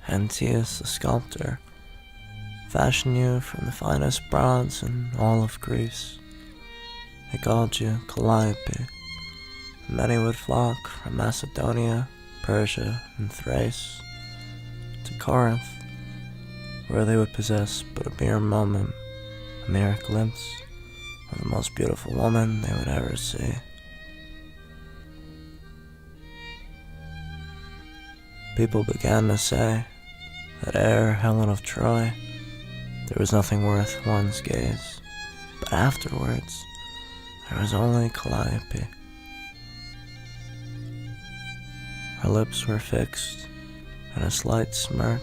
Antaeus, the sculptor, fashioned you from the finest bronze in all of Greece. They called you Kalliope. Many would flock from Macedonia, Persia, and Thrace to Corinth, where they would possess but a mere moment, a mere glimpse of the most beautiful woman they would ever see. People began to say that ere Helen of Troy, there was nothing worth one's gaze, but afterwards, there was only Kalliope. Her lips were fixed in a slight smirk.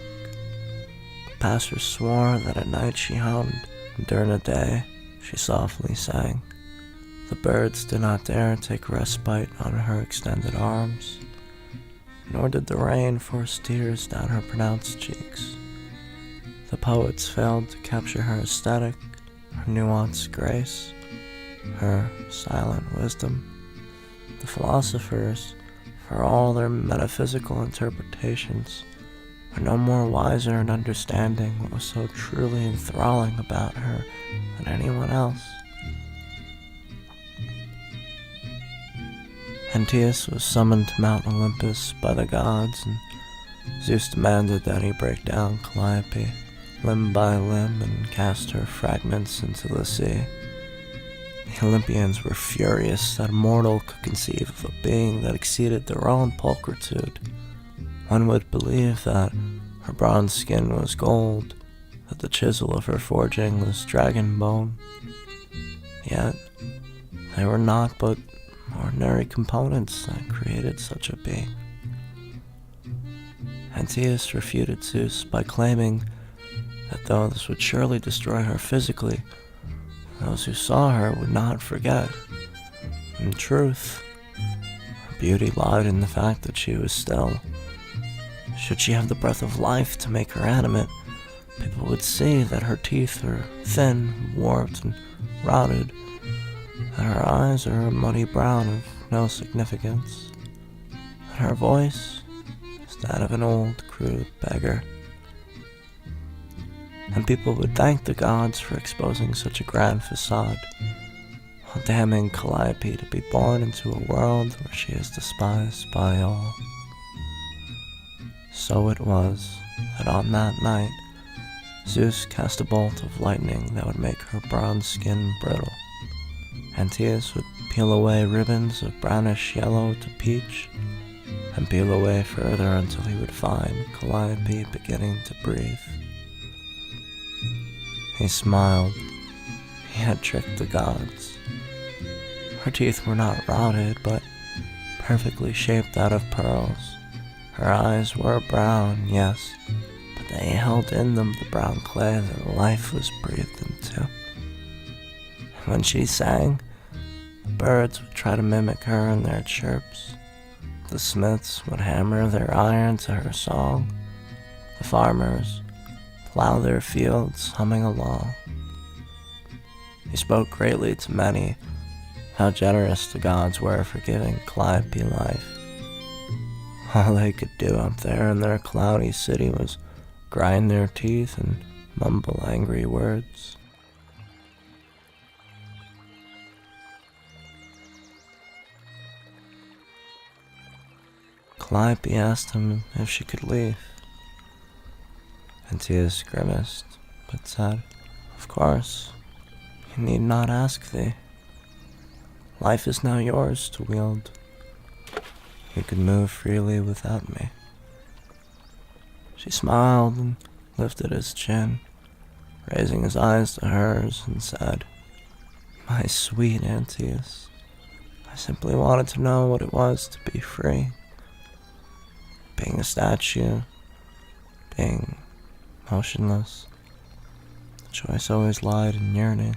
Passers swore that at night she hummed, and during the day she softly sang. The birds did not dare take respite on her extended arms, nor did the rain force tears down her pronounced cheeks. The poets failed to capture her aesthetic, her nuanced grace, her silent wisdom. The philosophers, for all their metaphysical interpretations, were no more wiser in understanding what was so truly enthralling about her than anyone else. Antaeus was summoned to Mount Olympus by the gods, and Zeus demanded that he break down Kalliope limb by limb and cast her fragments into the sea. The Olympians were furious that a mortal could conceive of a being that exceeded their own pulchritude. One would believe that her bronze skin was gold, that the chisel of her forging was dragon bone. Yet, they were not but ordinary components that created such a being. Antaeus refuted Zeus by claiming that though this would surely destroy her physically, those who saw her would not forget. In truth, her beauty lied in the fact that she was still. Should she have the breath of life to make her animate, people would see that her teeth are thin, warped, and rotted, that her eyes are a muddy brown of no significance, that her voice is that of an old, crude beggar. And people would thank the gods for exposing such a grand facade, while damning Kalliope to be born into a world where she is despised by all. So it was that on that night, Zeus cast a bolt of lightning that would make her bronze skin brittle. Antaeus would peel away ribbons of brownish yellow to peach, and peel away further until he would find Kalliope beginning to breathe. He smiled. He had tricked the gods. Her teeth were not rotted, but perfectly shaped out of pearls. Her eyes were brown, yes, but they held in them the brown clay that life was breathed into. When she sang, the birds would try to mimic her in their chirps. The smiths would hammer their iron to her song. The farmers plow their fields humming along. He spoke greatly to many, how generous the gods were for giving Kalliope life. All they could do up there in their cloudy city was grind their teeth and mumble angry words. Kalliope asked him if she could leave. Antaeus grimaced, but said, "Of course, you need not ask thee. Life is now yours to wield. You can move freely without me." She smiled and lifted his chin, raising his eyes to hers, and said, "My sweet Antaeus, I simply wanted to know what it was to be free. Being a statue, being motionless, the choice always lied in yearning.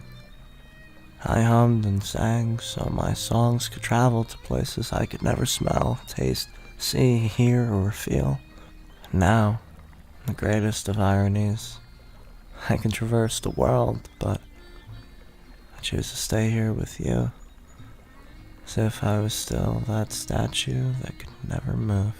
I hummed and sang so my songs could travel to places I could never smell, taste, see, hear, or feel. And now, the greatest of ironies, I can traverse the world, but I choose to stay here with you, as if I was still that statue that could never move."